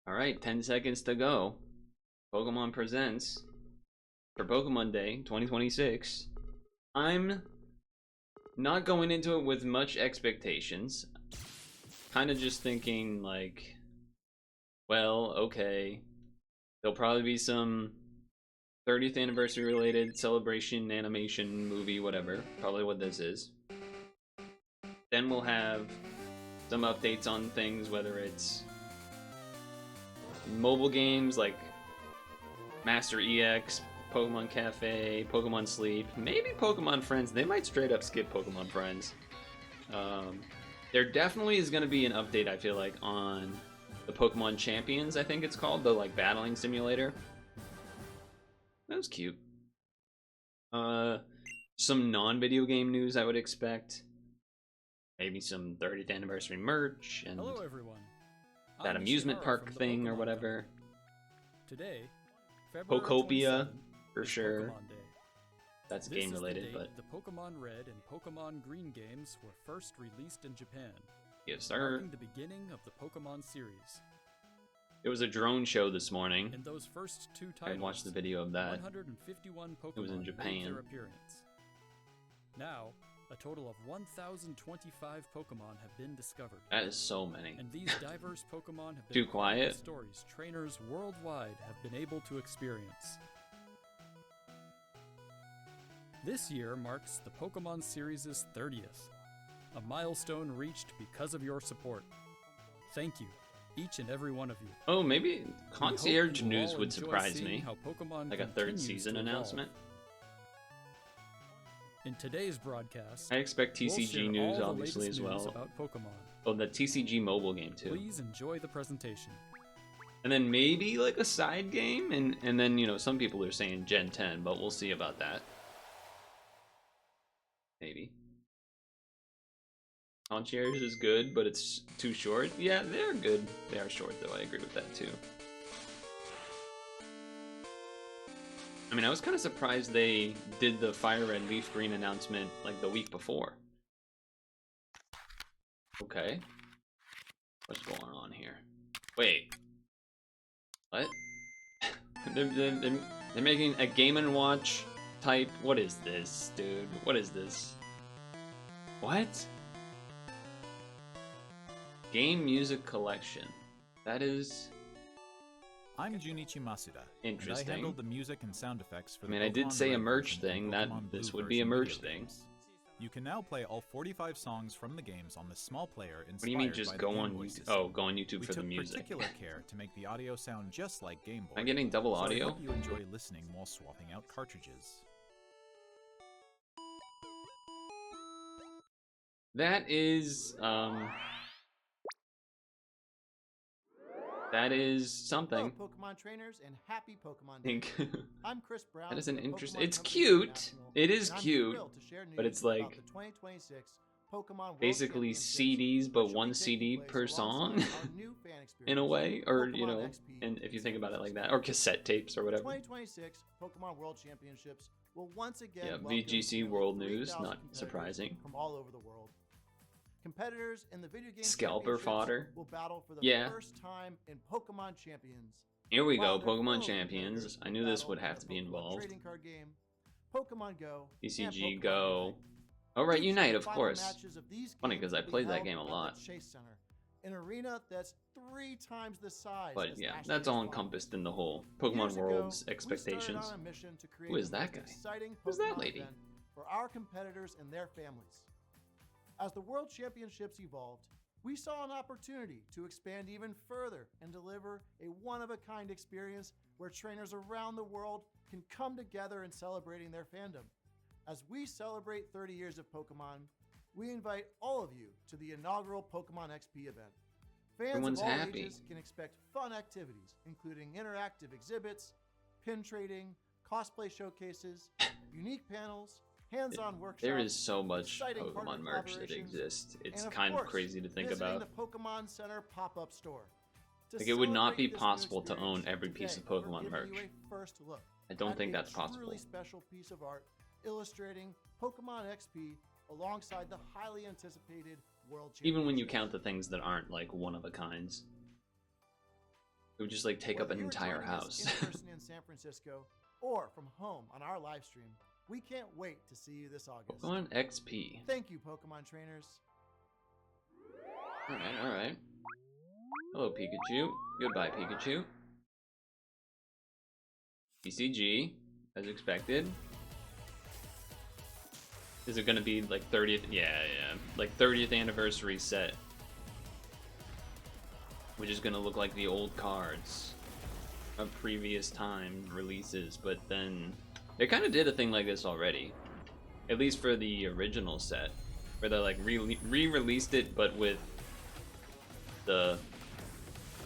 Alright, 10 seconds to go. Pokemon Presents for Pokemon Day 2026. I'm not going into it with much expectations. Kind of just thinking, like, well, okay. There'll probably be some 30th anniversary related celebration, animation, movie, whatever. Probably what this is. Then we'll have some updates on things, whether it's mobile games like Master EX, Pokemon Cafe, Pokemon Sleep, maybe Pokemon Friends. They might straight up skip Pokemon Friends. There definitely is going to be an update, I feel like, on the Pokemon Champions, I think it's called, the like battling simulator. That was cute. Some non-video game news I would expect. Maybe some 30th anniversary merch and hello everyone. That amusement park thing or whatever. Today, February Pokopia 27th, for sure. Pokemon Day. That's This game is the related, date but the Pokemon Red and Pokemon Green games were first released in Japan, yes, sir. marking the beginning of the Pokemon series. It was a drone show this morning. In those first two I titles, watched the video of that. 151 Pokemon It was in made Japan. their appearance. Now, a total of 1,025 Pokemon have been discovered. That is so many. And these diverse Pokemon have been Too part of the quiet? stories trainers worldwide have been able to experience. This year marks the Pokemon series' 30th, a milestone reached because of your support. Thank you, each and every one of you. Oh, maybe We hope Concierge you will News all would enjoy surprise seeing me. how Pokemon Like a third continues season to evolve. announcement. In today's broadcast, I expect we'll TCG share news all the obviously latest as news well. about Pokemon. Oh, the TCG mobile game too. Please enjoy the presentation. And then maybe like a side game, and then, you know, some people are saying Gen 10, but we'll see about that. Maybe. Concierge is good, but it's too short. Yeah, they're good. They are short though, I agree with that too. I mean, I was kind of surprised they did the Fire Red Leaf Green announcement like the week before. Okay. What's going on here? Wait. What? they're making a Game & Watch type. What is this, dude? What is this? What? Game Music Collection. That is I'm Junichi Masuda. interesting. And I handle the music and sound effects for I the mean, I did Pokemon say a Red merch version thing. and That Pokemon this Blue would be a version merch video thing. games. You can now play all 45 songs from the games on the small player inspired What do you mean just by go the on Game Boy YouTube? system. Oh, go on YouTube We for the took music. particular care to make the audio sound just like Game Boy. Am I getting double so audio? I hope you enjoy listening while swapping out cartridges. That is something. Hello, Pokemon trainers, and happy Pokemon I Day. think I'm Chris Brown. that is an from the interest. Pokemon It's Company cute. International, It is and I'm cute, thrilled to share but news it's like about the 2026 Pokemon World basically Championships, CDs, but which will one be CD taking per place song, alongside our new fan in a experience, way, or you Pokemon know, XP and if you in think San about it like that, Francisco. or cassette tapes or The whatever. 2026 Pokemon World Championships will once again Yeah, welcome VGC nearly World News, 3,000 not competitors surprising. from all over the world. Competitors in the video game Scalper championships fodder. will battle for the Yeah. first time in Pokemon Champions. Here we While go, their Pokemon fellow Champions. competitors I will knew this battle would in have the to be Pokemon involved. Trading card game, Pokemon Go, and TCG Pokemon Go. Unite. Oh right, Each Unite, the of final course. matches of these Funny games because I will be played that held game a at the lot. Chase Center, an arena that's 3 times the size. But as yeah, last that's year's all final. encompassed in the whole Pokemon Years ago, World's we expectations. started on a mission to create Who is the that most guy? exciting Who's that Pokemon lady? event for our competitors and their families. As the World Championships evolved, we saw an opportunity to expand even further and deliver a one-of-a-kind experience where trainers around the world can come together in celebrating their fandom. As we celebrate 30 years of Pokemon, we invite all of you to the inaugural Pokemon XP event. Fans Everyone's of all happy. ages can expect fun activities, including interactive exhibits, pin trading, cosplay showcases, unique panels, hands-on workshops. There is so much exciting partner Pokemon merch that collaborations, exists. It's and of kind of course, crazy to think visiting about. the Pokemon Center pop-up store. To Like, it would not be celebrate this new possible to own experience, every piece today, of we're Pokemon giving merch. you a first look I don't at think a that's possible. truly special piece of art illustrating Pokemon XP alongside the highly anticipated World Championships. Even when you count the things that aren't like one of a kinds. It would just like take up Whether an you are entire joining us house. in person in San Francisco or from home on our live stream, we can't wait to see you this August. Pokemon XP. Thank you, Pokemon trainers. Alright. Hello, Pikachu. Goodbye, Pikachu. PCG, as expected. Is it gonna be like 30th? Yeah. Like 30th anniversary set. Which is gonna look like the old cards of previous time releases, but then they kind of did a thing like this already. At least for the original set. Where they like re-released it, but with the...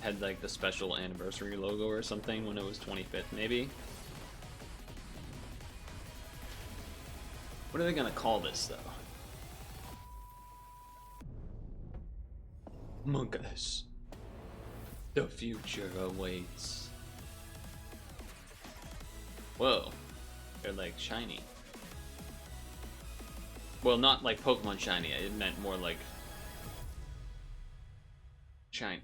had like the special anniversary logo or something when it was 25th, maybe? What are they gonna call this, though? Monkus. The future awaits. Whoa. They're like shiny. Well, not like Pokemon shiny. It meant more like shiny.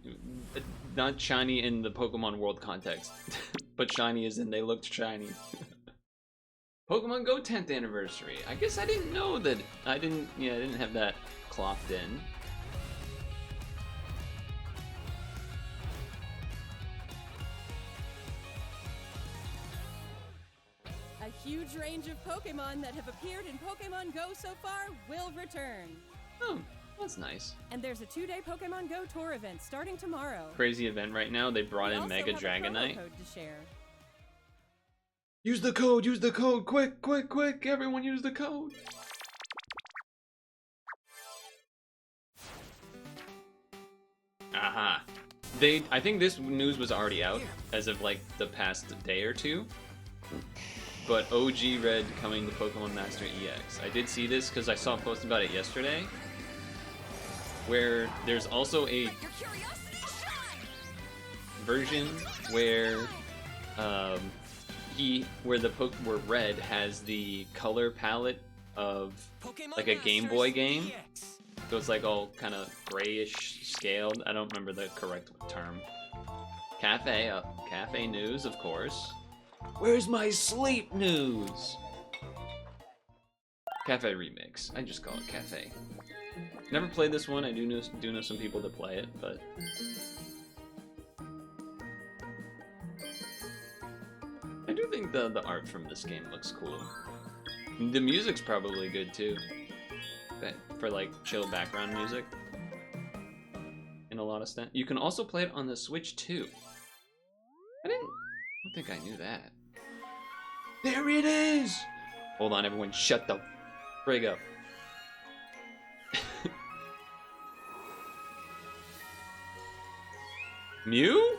Not shiny in the Pokemon world context, but shiny as in they looked shiny. Pokemon Go 10th anniversary. I guess I didn't know that. I didn't have that clocked in. A huge range of Pokemon that have appeared in Pokemon Go so far will return. Oh, that's nice. And there's a 2-day Pokemon Go tour event starting tomorrow. Crazy event right now. They brought We in also Mega have a promo Dragonite. code to share. Use the code, quick, everyone use the code. Aha. I think this news was already out as of like the past day or two. But OG Red coming to Pokemon Master EX. I did see this because I saw a post about it yesterday. Where there's also a version where where Red has the color palette of like a Game Boy game. So it's like all kind of grayish scaled. I don't remember the correct term. Cafe news, of course. Where's my sleep news? Cafe remix. I just call it Cafe. Never played this one. I do know some people that play it, but I do think the art from this game looks cool. The music's probably good too. For like chill background music. In a lot of stuff. You can also play it on the Switch too. I don't think I knew that. There it is! Hold on, everyone, shut the frig up. Mew?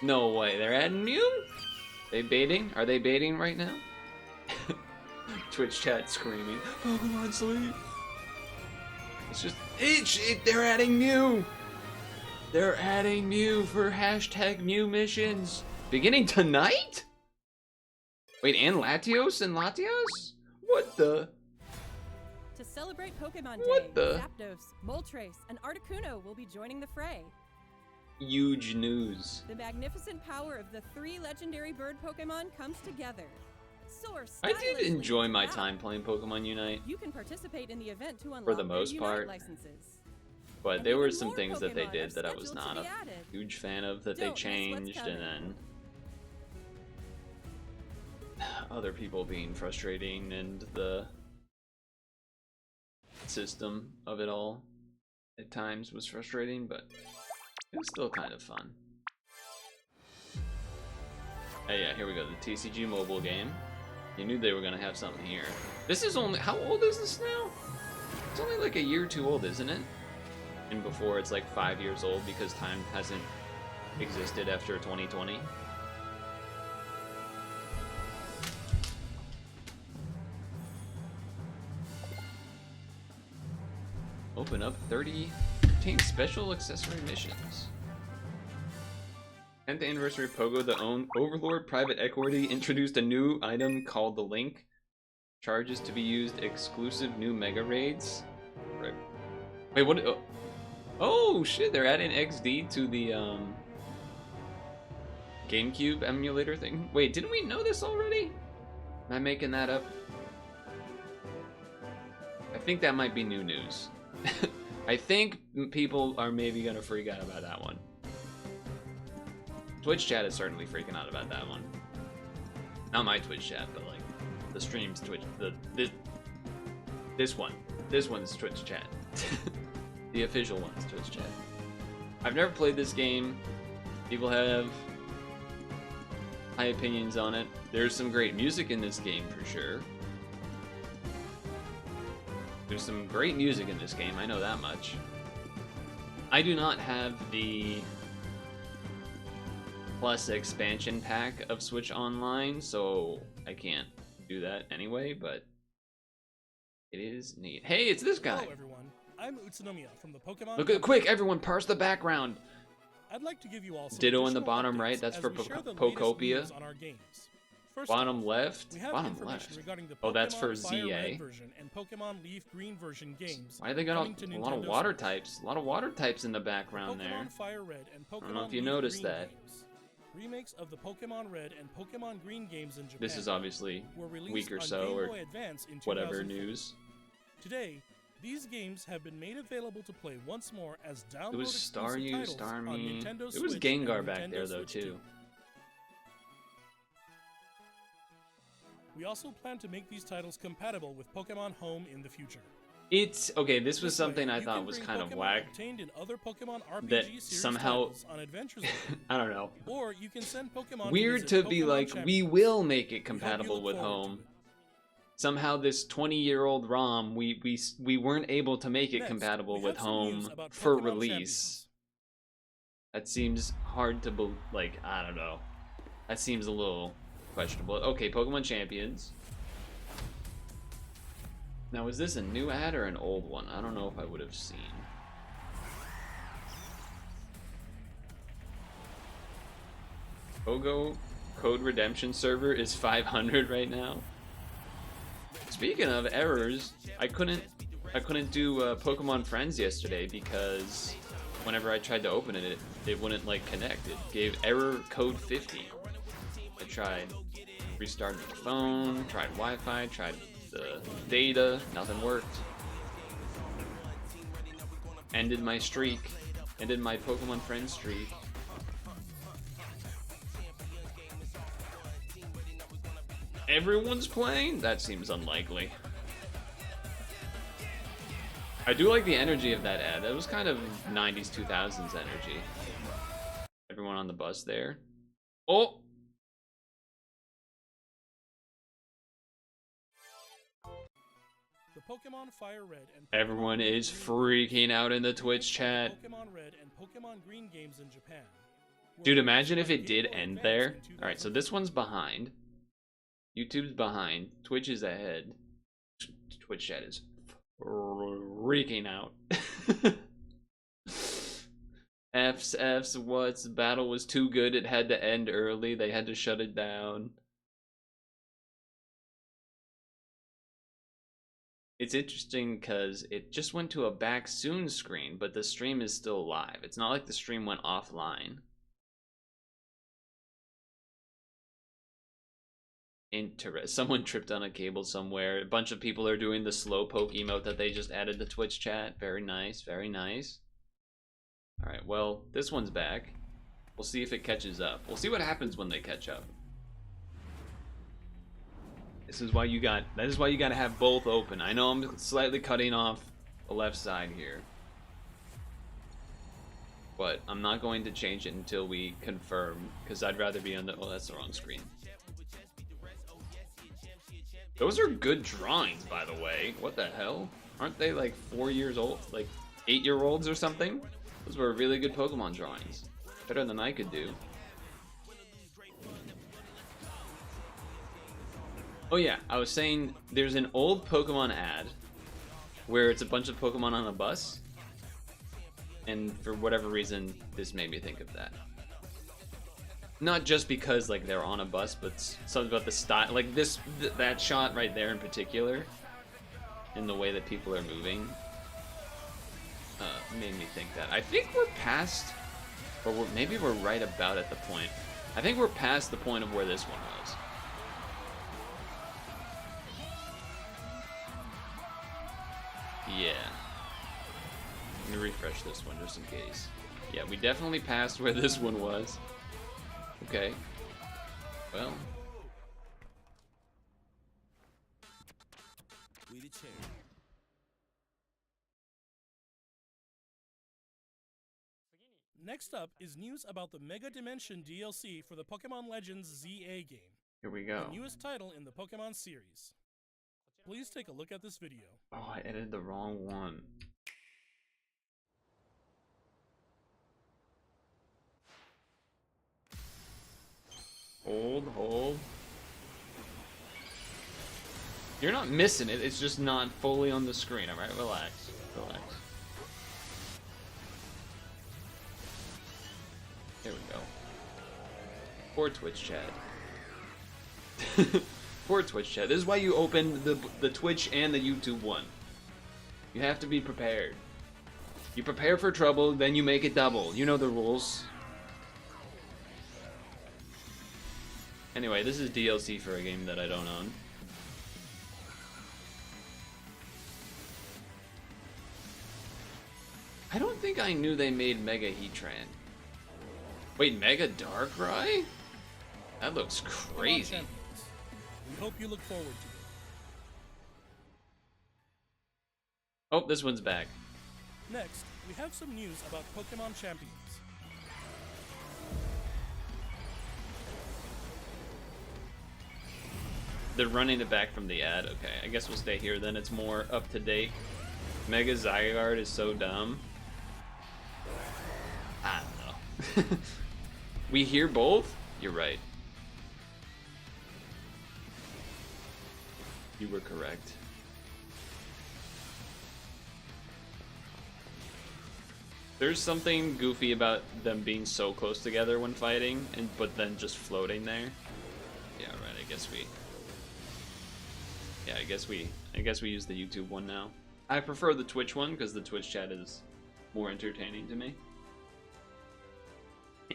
No way, they're adding Mew? They baiting? Are they baiting right now? Twitch chat screaming, Pokemon sleep. It's just, they're adding Mew! They're adding Mew for hashtag Mew missions. Beginning tonight? Wait, and Latios and Latios? What the? To celebrate Pokemon What Day, the? Zapdos, Moltres, and Articuno will be joining the fray. Huge news. The magnificent power of the 3 legendary bird Pokemon comes together. Soar I did stylishly enjoy my throughout. time playing Pokemon Unite, You can participate in the event to unlock For the their most Unite part. licenses. but And there were even some more things that they Pokemon did are that I was scheduled not to a be added. huge fan of that they Don't miss what's changed, and coming. then other people being frustrating, and the system of it all at times was frustrating, but it was still kind of fun. Oh yeah, here we go, the TCG mobile game. You knew they were gonna have something here. This is only, how old is this now? It's only like a year or two old, isn't it? And before it's like 5 years old because time hasn't existed after 2020. Open up 30 special accessory missions. 10th anniversary Pogo, the Overlord Private Equity introduced a new item called the Link. Charges to be used exclusive new mega raids. Right. Wait, what? Oh shit! They're adding XD to the GameCube emulator thing. Wait, didn't we know this already? Am I making that up? I think that might be new news. I think people are maybe gonna freak out about that one. Twitch chat is certainly freaking out about that one. Not my Twitch chat, but like the stream's Twitch. This one's Twitch chat. The official one's Twitch chat. I've never played this game. People have high opinions on it. There's some great music in this game for sure. There's some great music in this game, I know that much. I do not have the Plus expansion pack of Switch Online, so I can't do that anyway, but it is neat. Hey, it's this guy! Hello everyone, I'm Utsunomiya from the Pokemon Look at, quick, everyone, parse the background! I'd like to give you all some Ditto in the additional bottom updates right, that's as for we share the Pokopia. latest news on our games. First Bottom off, left? we have Bottom information left. regarding the Oh, that's Pokemon for Fire ZA. Red version and Pokemon Leaf Green version games. Why are they got coming to a lot of Nintendo water Switch. types? A lot of water types in the background there. Pokemon Fire Red and Pokemon don't know if you Leaf noticed Green that. games. Remakes of the Pokemon Red and Pokemon Green games in Japan. This is obviously were released week or on so, Game or Boy Advance in whatever 2004. news. Today, these games have been made available to play once more as download It was Star exclusive You, titles Star on Me. Nintendo It was Switch Gengar and back Nintendo there though Switch too. 2. We also plan to make these titles compatible with Pokemon Home in the future. It's okay. This was This way, something I you thought can was bring kind of Pokemon whack. obtained in other Pokemon RPG That series somehow, titles on Adventures League. I don't know. Or you can send Pokemon Weird to to visit be Pokemon like, Champions. we will make it We hope you compatible look with forward to home. it. Somehow this 20-year-old ROM, we weren't able to make it Next, compatible we with have some news home about for Pokemon release. Champions. That seems hard to like, I don't know. That seems a little questionable. Okay, Pokemon Champions. Now, is this a new ad or an old one? I don't know if I would have seen. Pogo Code Redemption server is 500 right now. Speaking of errors, I couldn't do Pokemon Friends yesterday because whenever I tried to open it, it wouldn't like connect. It gave error code 50. I tried restarting the phone, tried Wi-Fi, tried the data, nothing worked. Ended my streak, ended my Pokemon Friends streak. Everyone's playing? That seems unlikely. I do like the energy of that ad. That was kind of 90s, 2000s energy. Everyone on the bus there. Oh! The Pokemon Fire Red and Everyone is freaking out in the Twitch chat. Pokemon Red and Pokemon Green games in Japan. were Dude, released imagine if on it did Game Boy end Advance there. in Alright, so this one's behind. YouTube's behind. Twitch is ahead. Twitch chat is freaking out. F's, what's, the battle was too good, it had to end early, they had to shut it down. It's interesting because it just went to a back soon screen, but the stream is still live. It's not like the stream went offline. Someone tripped on a cable somewhere. A bunch of people are doing the slowpoke emote that they just added to Twitch chat. Very nice, very nice. Alright, well, this one's back. We'll see if it catches up. We'll see what happens when they catch up. That is why you gotta have both open. I know I'm slightly cutting off the left side here, but I'm not going to change it until we confirm, because I'd rather be on the... Oh, that's the wrong screen. Those are good drawings, by the way. What the hell? Aren't they like 4 years old? Like 8-year-olds or something? Those were really good Pokemon drawings. Better than I could do. Oh yeah, I was saying there's an old Pokemon ad where it's a bunch of Pokemon on a bus, and for whatever reason this made me think of that. Not just because like they're on a bus, but something about the style, like that shot right there in particular, and the way that people are moving, made me think that. I think we're past, or maybe we're right about at the point I think we're past the point of where this one was. Yeah. Let me refresh this one just in case. Yeah, we definitely passed where this one was. Okay. Well. Next up is news about the Mega Dimension DLC for the Pokemon Legends ZA game, Here we go. the newest title in the Pokemon series. Please take a look at this video. Oh, I edited the wrong one. Hold. You're not missing it, it's just not fully on the screen, alright? Relax. There we go. Poor Twitch chat. Poor Twitch chat. This is why you open the Twitch and the YouTube one. You have to be prepared. You prepare for trouble, then you make it double. You know the rules. Anyway, this is DLC for a game that I don't own. I don't think I knew they made Mega Heatran. Wait, Mega Darkrai? That looks crazy. We hope you look forward to it. Oh, this one's back. Next, we have some news about Pokemon Champions. They're running it back from the ad. Okay, I guess we'll stay here then. It's more up to date. Mega Zygarde is so dumb. I don't know. We hear both? You're right. You were correct. There's something goofy about them being so close together when fighting, but then just floating there. Yeah, right. I guess we. Yeah, I guess we use the YouTube one now. I prefer the Twitch one because the Twitch chat is more entertaining to me.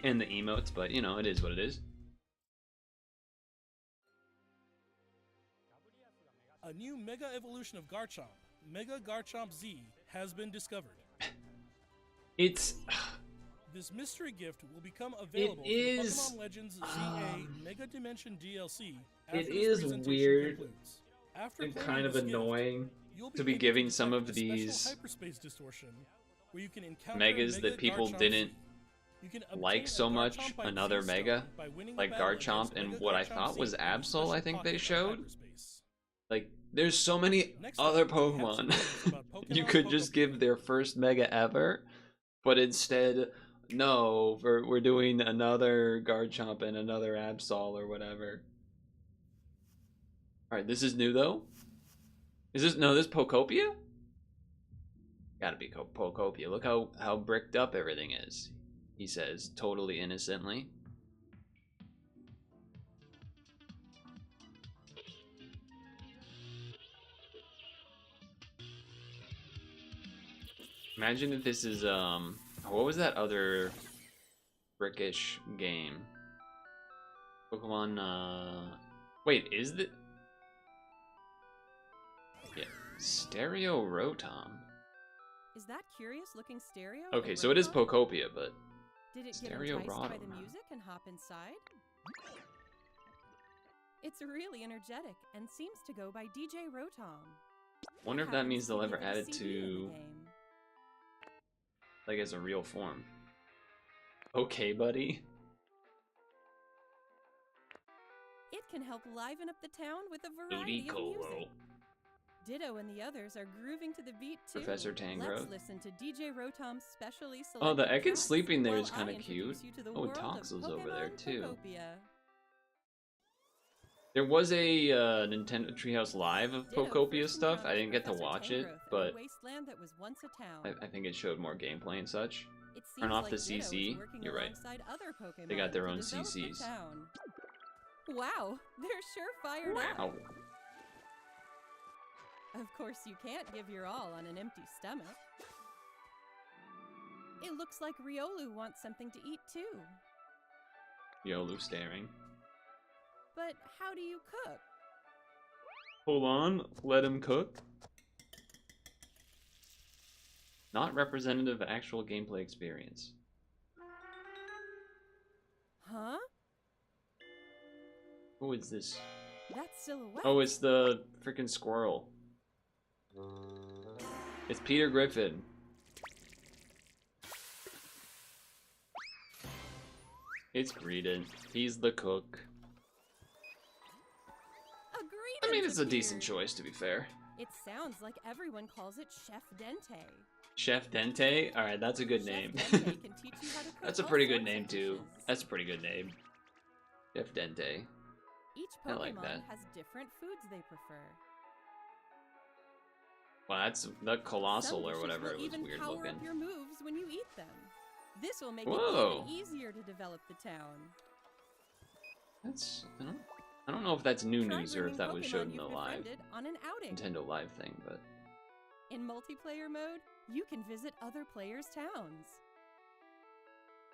And the emotes, but you know, it is what it is. A new Mega Evolution of Garchomp, Mega Garchomp Z, has been discovered. It's... This mystery gift will become available for the Pokemon Legends ZA Mega Dimension DLC after it this is presentation weird concludes. After and playing kind of this gift, annoying you'll be to be able giving to some detect of a special these hyperspace distortion where you can encounter megas Mega that people Garchomp didn't Z. You can obtain like a so much, Garchomp by another Z-Stone mega, by winning a like battle Garchomp against and Mega what I Garchomp thought Z was in a Absol, special I think they pocket of showed. hyperspace. Like, there's so many Next other up, we have some Pokemon news about you Pokemon could just Pokopia. give their first mega ever, but instead, no, we're doing another Garchomp and another Absol or whatever. Alright, this is new though? Is this, no, this Pokopia? Gotta be Pokopia. Look how bricked up everything is, he says, totally innocently. Imagine if this is, what was that other brickish game? Pokemon, wait, is the... Yeah, Stereo Rotom. Is that curious looking stereo? Okay, a so it is Rotom? Pokopia, but... Did it Stereo get enticed by the Rotom. music and hop inside? It's really energetic and seems to go by DJ Rotom. Wonder if that Happens means they'll to ever give it add a it CD in the to, game. like, as a real form. Okay, buddy. It can help liven up the town with a Booty variety of Colo. music. Ditto and the others are grooving to the beat too. Professor Tangrowth. Let's listen to DJ Rotom's specially selected Oh, the Ekans tracks sleeping there while is kinda I introduce cute. you to the Oh, world of Toxel's over there, Pokemon too. Pokopia. There was a Nintendo Treehouse Live of Ditto Pokopia first stuff. I encountered didn't get to Professor watch it, Tangrowth in a but wasteland that was once a town. I think it showed more gameplay and such. It Turn seems off like the Ditto is CC. working You're right. alongside other Pokemon They got their to own develop the CCs. town. Wow, they're sure fired up. Wow. Of course, you can't give your all on an empty stomach. It looks like Riolu wants something to eat too. Yolu staring. But how do you cook? Hold on, let him cook. Not representative of actual gameplay experience. Huh? Who is this? That silhouette. Oh, it's the freaking squirrel. It's Peter Griffin. It's Greedent. He's the cook. I mean, it's a decent choice, to be fair. It sounds like everyone calls it Chef Dente. Chef Dente? Alright, that's a good name. That's a pretty good name, too. That's a pretty good name. Chef Dente. Each I like that. Pokemon has different foods they prefer. Well, that's the Colossal Some or whatever. dishes will It was even weird power looking. up your moves when you eat them. This will make Whoa. it even easier to develop the town. That's... I don't know if that's new Try news or if bringing that was Pokemon shown in you've the live befriended on an outing. Nintendo Live thing, but... In multiplayer mode, you can visit other players' towns.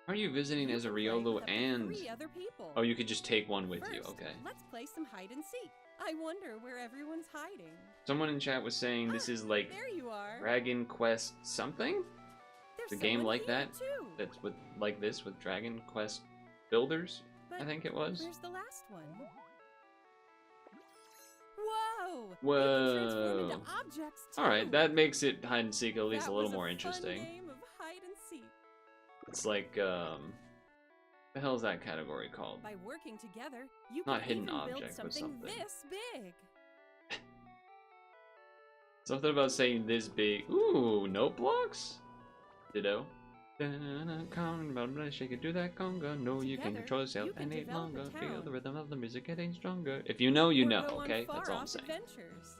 How are you visiting You as a can play Riolu with up to and... 3 other people. Oh, you could just take one with you, First, okay. let's play some hide and seek. I wonder where everyone's hiding. Someone in chat was saying this is like There you are. Dragon Quest something? There's The game someone like here, that? Too. That's with like this with Dragon Quest Builders, But I think it was. Where's the last one? Whoa! Whoa. You can transform into objects too. Alright, that makes it hide and seek at least That a little was more fun interesting. Game of hide and seek. It's like, the hell is that category called? By working together, you Not can hidden even object, build but something something. this big. Something about saying this big. Ooh, note blocks? Ditto. Shake it, do that conga. No, you can Together, control yourself you can and ain't develop a longer. Feel town. the rhythm of the music getting stronger. If you know, you Or know, go on okay? That's all I'm far-off saying. adventures.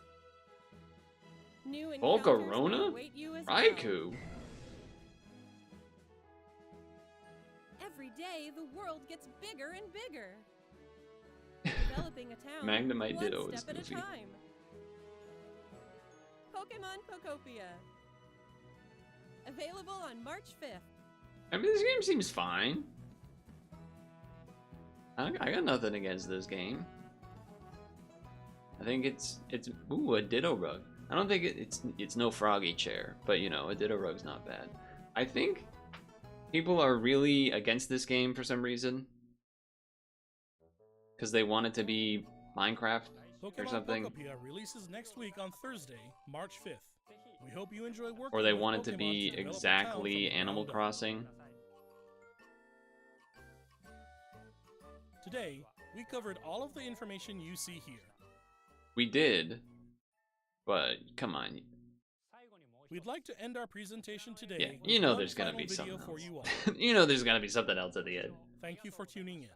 New encounters Volcarona? will await you as well. Raikou? Every day, the world gets bigger and bigger. Developing a town Magnemite one Ditto is step at a goofy. time. Pokemon Pokopia. Available on March 5th. I mean, this game seems fine. I got nothing against this game. I think it's ooh, a Ditto rug. I don't think it's no Froggy chair, but you know, a Ditto rug's not bad. I think people are really against this game for some reason. Because they want it to be Minecraft or Pokemon something. Pokopia releases next week on Thursday, March 5th. We hope you enjoy working Or they with want it to Pokemon be develop a town exactly from the Animal ground up. Crossing. Today, we covered all of the information you see here. We did. But, come on. We'd like to end our presentation today. Yeah, with you know one there's gonna final be video something for else. you all. You know there's gonna be something else at the end. Thank you for tuning in.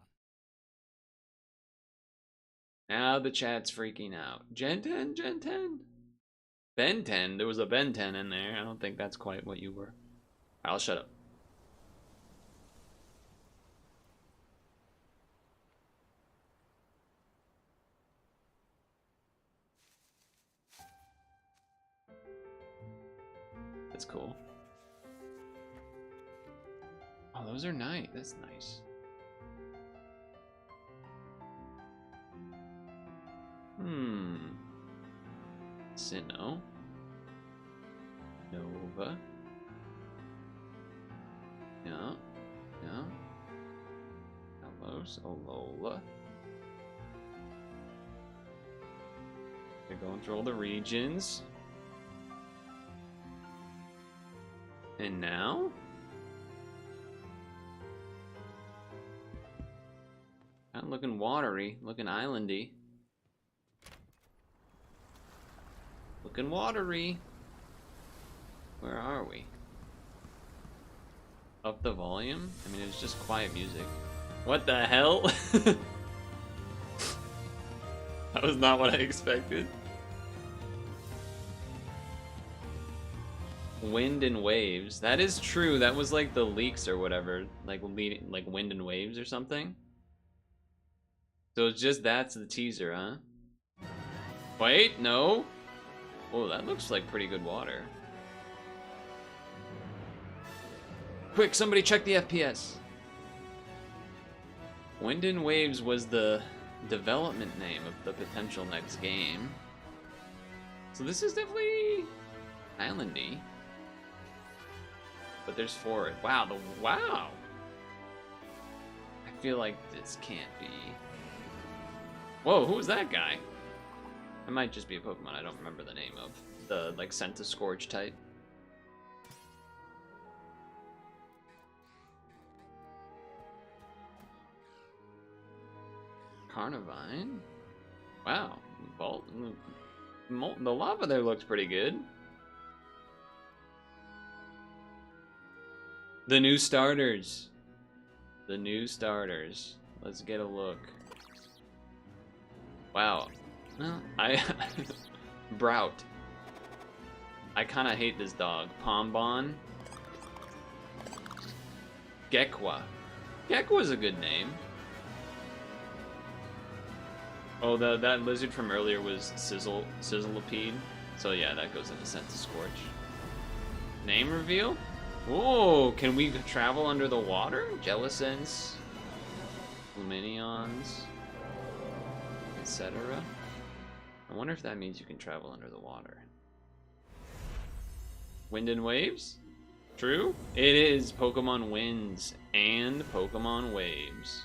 Now the chat's freaking out. Gen 10? Gen 10? Ben 10? There was a Ben 10 in there. I don't think that's quite what you were. I'll shut up. That's cool. Oh, those are nice. That's nice. Sinnoh. Nova. Yeah. Yeah. Hellos. Alola. They're going through all the regions. And now? Not looking watery, looking islandy. Looking watery. Where are we? Up the volume? I mean, it's just quiet music. What the hell? That was not what I expected. Wind and waves. That is true. That was like the leaks or whatever. Like wind and waves or something. So it's just that's the teaser, huh? Wait, no. Oh, that looks like pretty good water. Quick, somebody check the FPS. Wind and Waves was the development name of the potential next game. So this is definitely islandy. But there's 4. Wow, wow! I feel like this can't be... Whoa, who was that guy? It might just be a Pokemon I don't remember the name of. The, like, Scentiscorch type. Carnivine? Wow. The lava there looks pretty good. The new starters. The new starters. Let's get a look. Wow. Well, Brout. I kind of hate this dog. Pombon. Gekwa. Gekwa's a good name. Oh, that lizard from earlier was Sizzleipede. So yeah, that goes into Scentiscorch. Name reveal? Whoa, can we travel under the water? Jellicents, Luminions, etc. I wonder if that means you can travel under the water. Wind and Waves? True? It is Pokemon Winds and Pokemon Waves.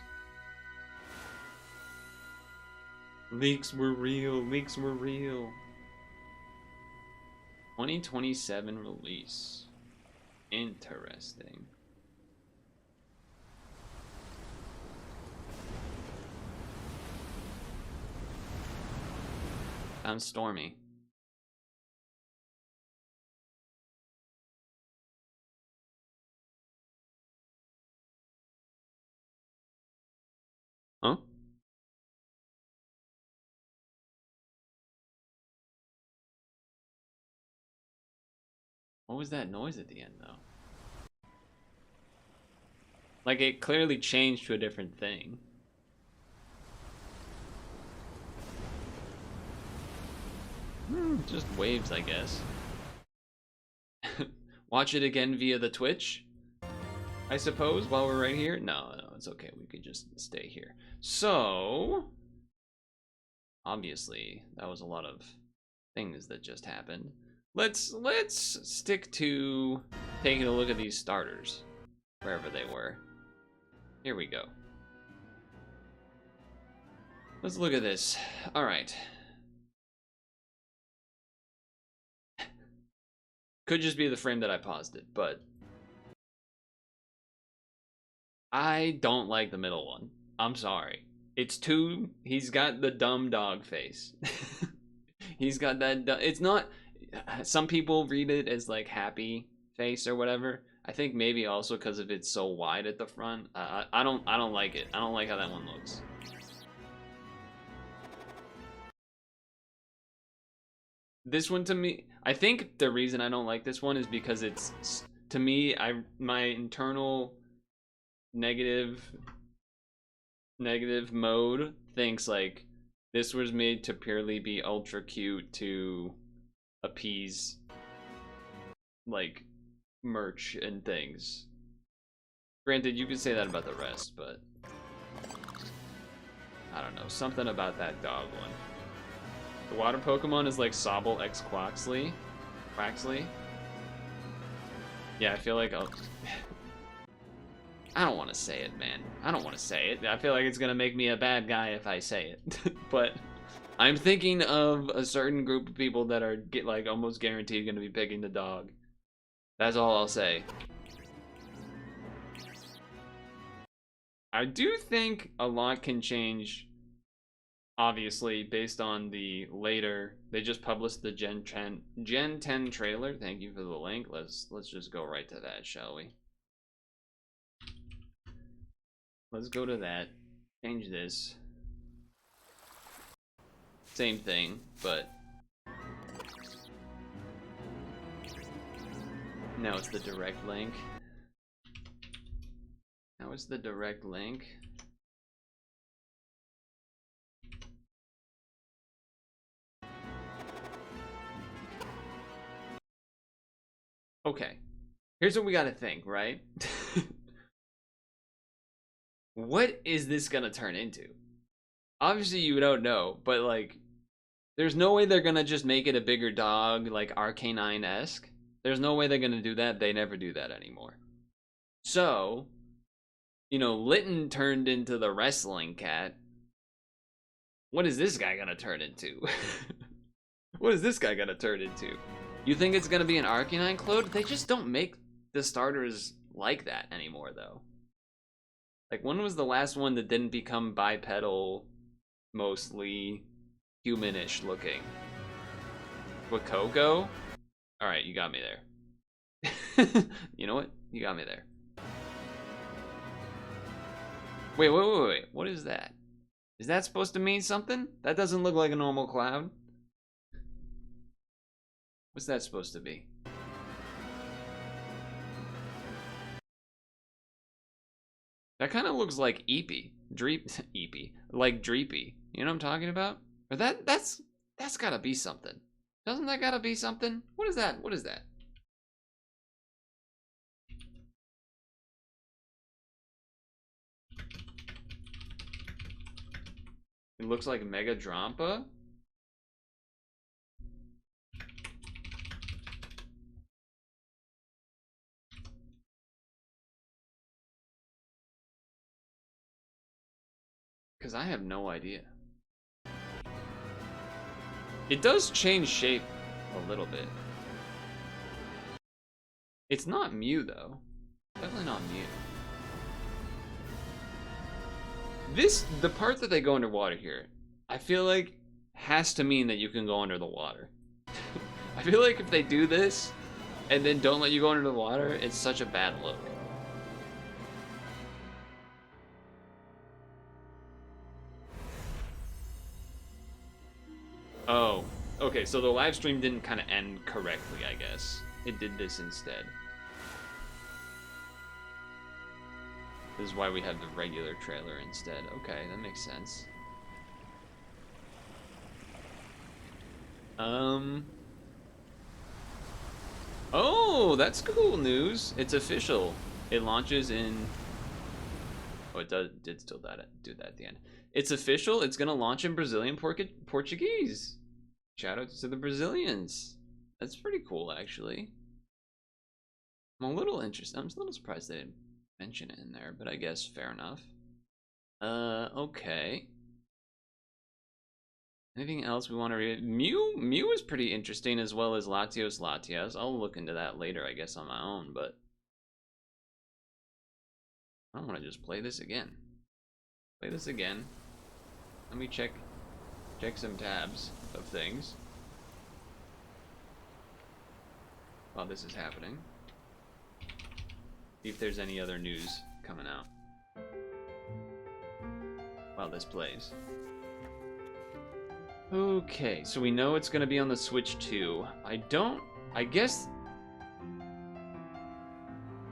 Leaks were real. Leaks were real. 2027 release. Interesting. Found Stormy. Huh? What was that noise at the end, though? Like, it clearly changed to a different thing. Just waves, I guess. Watch it again via the Twitch, I suppose, while we're right here? No, it's okay. We could just stay here. So, obviously, that was a lot of things that just happened. Let's stick to taking a look at these starters, wherever they were. Here we go. Let's look at this. All right. Could just be the frame that I paused it, but I don't like the middle one. I'm sorry. It's too... He's got the dumb dog face. He's got that... It's not... Some people read it as like happy face or whatever. I think maybe also because of it's so wide at the front. I don't like it. I don't like how that one looks. This one to me, I think the reason I don't like this one is because it's, to me, my internal negative mode thinks like this was made to purely be ultra cute to appease like merch and things. Granted, you could say that about the rest, but I don't know, something about that dog one. The water Pokemon is like Sobble x Quaxley. Yeah, I feel like I don't want to say it, man. I don't want to say it. I feel like it's gonna make me a bad guy if I say it. But I'm thinking of a certain group of people that are like almost guaranteed gonna be picking the dog. That's all I'll say. I do think a lot can change, obviously, based on the later... They just published the Gen 10 trailer. Thank you for the link. Let's just go right to that, shall we? Let's go to that. Change this. Same thing, but... now it's the direct link. Now it's the direct link. Okay. Here's what we gotta think, right? what is this gonna turn into? Obviously you don't know, but like, there's no way they're gonna just make it a bigger dog, like Arcanine-esque. There's no way they're gonna do that. They never do that anymore. So, you know, Litten turned into the wrestling cat. What is this guy gonna turn into? What is this guy gonna turn into? You think it's gonna be an Arcanine Claude? They just don't make the starters like that anymore, though. Like, when was the last one that didn't become bipedal, mostly humanish looking? With Coco? Alright, you got me there. You know what? You got me there. Wait. What is that? Is that supposed to mean something? That doesn't look like a normal cloud. What's that supposed to be? That kind of looks like Eepy. Eepy. Like Dreepy. You know what I'm talking about? Or that's gotta be something. Doesn't that gotta be something? What is that? What is that? It looks like Mega Drampa. Because I have no idea. It does change shape a little bit. It's not Mew, though. Definitely not Mew. The part that they go underwater here, I feel like has to mean that you can go under the water. I feel like if they do this and then don't let you go under the water, it's such a bad look. Oh, okay, so the live stream didn't kind of end correctly, I guess. It did this instead. This is why we have the regular trailer instead. Okay, that makes sense. Oh, that's cool news. It's official. It launches in... Oh, it did still do that at the end. It's official. It's gonna launch in Brazilian Portuguese. Shout out to the Brazilians. That's pretty cool, actually. I'm a little interested. I'm a little surprised they didn't mention it in there, but I guess fair enough. Okay. Anything else we want to read? Mew is pretty interesting, as well as Latias. I'll look into that later, I guess, on my own, but I don't want to just play this again. Let me check some tabs of things while this is happening. See if there's any other news coming out while this plays. Okay, so we know it's gonna be on the Switch 2. I guess,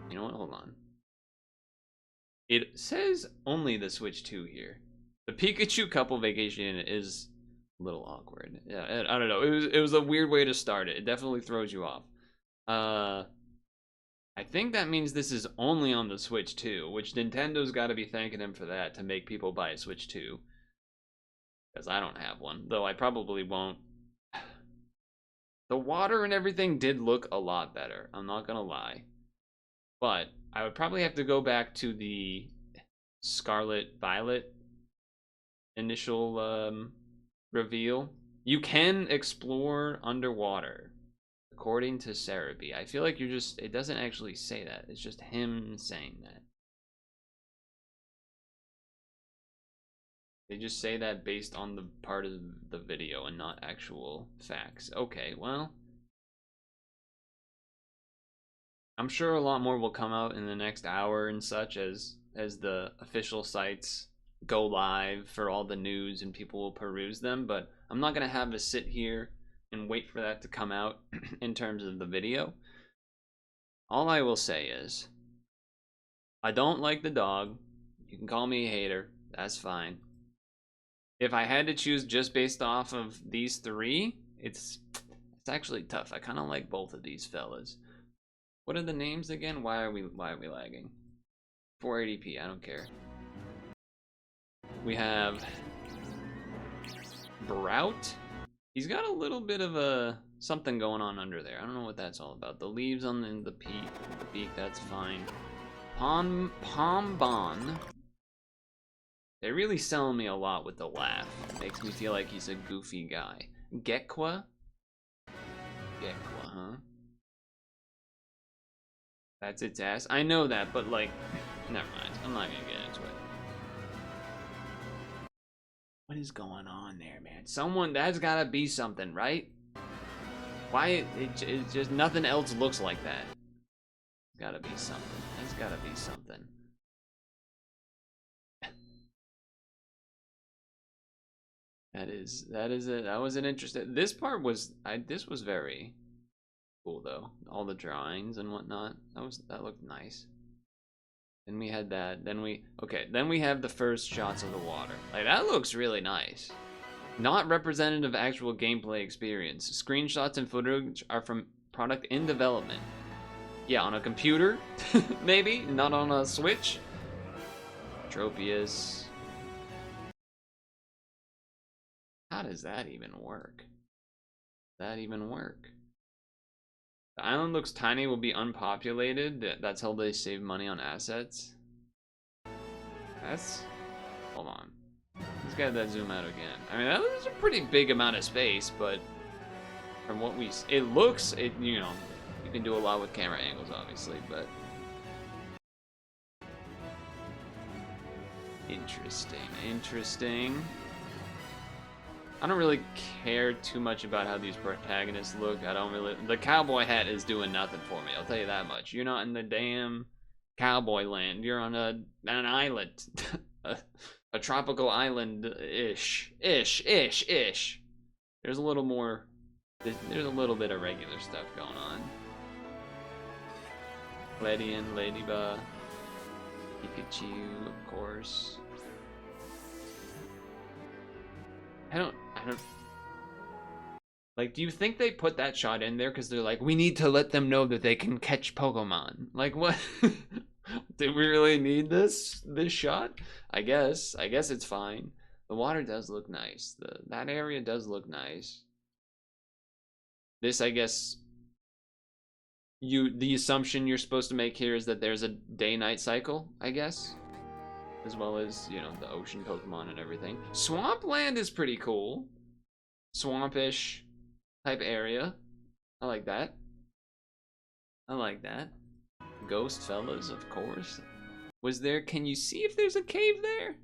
you know what, hold on. It says only the Switch 2 here. The Pikachu couple vacation is a little awkward. Yeah, I don't know. It was a weird way to start it. It definitely throws you off. I think that means this is only on the Switch 2, which Nintendo's got to be thanking them for that to make people buy a Switch 2. Because I don't have one, though I probably won't. The water and everything did look a lot better, I'm not gonna lie. But I would probably have to go back to the Scarlet Violet initial reveal. You can explore underwater, according to Cerebi. I feel like it doesn't actually say that. It's just him saying that. They just say that based on the part of the video and not actual facts. Okay, well, I'm sure a lot more will come out in the next hour and such as the official sites go live for all the news and people will peruse them, but I'm not going to have to sit here and wait for that to come out in terms of the video. All I will say is, I don't like the dog. You can call me a hater. That's fine. If I had to choose just based off of these three, it's actually tough. I kind of like both of these fellas. What are the names again? Why are we lagging? 480p, I don't care. We have Brout. He's got a little bit of a something going on under there. I don't know what that's all about. The leaves on the beak, that's fine. Pombon. They're really selling me a lot with the laugh. Makes me feel like he's a goofy guy. Gekwa? Gekwa, huh? That's its ass. I know that, but like, never mind. I'm not gonna get into it. What is going on there, man? Someone, that's gotta be something, right? Why, it just, nothing else looks like that. Gotta be something. There's gotta be something. That is it. That was an interesting, this part was, this was very cool though. All the drawings and whatnot. That looked nice. Then we had that. Then we have the first shots of the water. Like, that looks really nice. Not representative of actual gameplay experience. Screenshots and footage are from product in development. Yeah, on a computer, maybe, not on a Switch. Tropius. How does that even work? The island looks tiny, will be unpopulated. That's how they save money on assets. Hold on. Let's get that zoom out again. I mean, that was a pretty big amount of space, but from what you know, you can do a lot with camera angles, obviously, but interesting. I don't really care too much about how these protagonists look. The cowboy hat is doing nothing for me, I'll tell you that much. You're not in the damn cowboy land. You're on an island. a tropical island-ish. Ish. There's a little more, there's a little bit of regular stuff going on. Ledian, Ladybug, Pikachu, of course. I don't like, do you think they put that shot in there because they're like, we need to let them know that they can catch Pokemon? Like, what? Did we really need this shot? I guess it's fine. The water does look nice. That area does look nice. This, I guess, the assumption you're supposed to make here is that there's a day-night cycle, I guess. As well as, you know, the ocean Pokemon and everything. Swampland is pretty cool. Swampish type area. I like that. Ghost fellas, of course. Can you see if there's a cave there?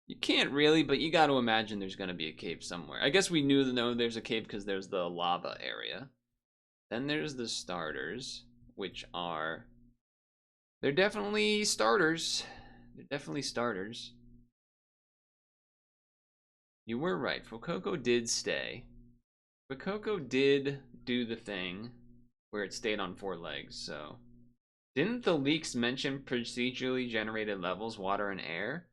You can't really, but you gotta imagine there's gonna be a cave somewhere. I guess we know there's a cave because there's the lava area. Then there's the starters, which are, they're definitely starters. You were right. Fuecoco did stay. Fuecoco did do the thing where it stayed on 4 legs, so. Didn't the leaks mention procedurally generated levels, water and air?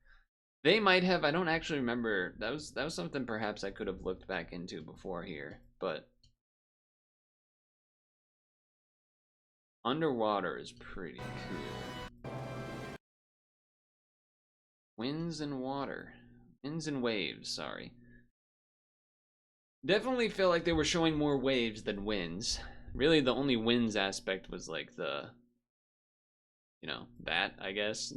They might have. I don't actually remember. That was something perhaps I could have looked back into before here, but underwater is pretty cool. Winds and waves, sorry. Definitely feel like they were showing more waves than winds. Really, the only winds aspect was like the, you know, that, I guess.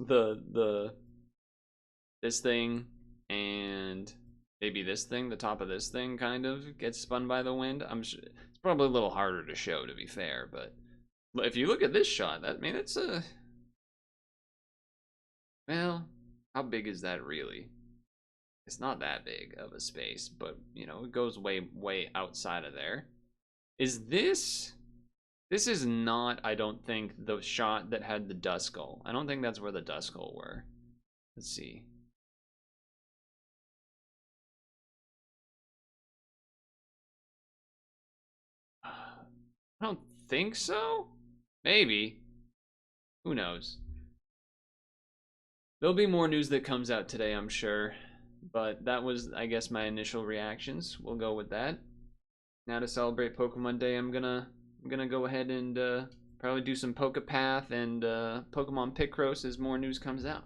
This thing and maybe this thing, the top of this thing kind of gets spun by the wind. I'm sure it's probably a little harder to show, to be fair, but if you look at this shot, I mean, it's a, well, how big is that really? It's not that big of a space, but, you know, it goes way outside of there. This is not, I don't think, the shot that had the Duskull. I don't think that's where the Duskull were. Let's see. I don't think so. Maybe. Who knows? There'll be more news that comes out today, I'm sure. But that was, I guess, my initial reactions. We'll go with that. Now to celebrate Pokemon Day, I'm gonna go ahead and probably do some Pokepath and Pokemon Picross as more news comes out.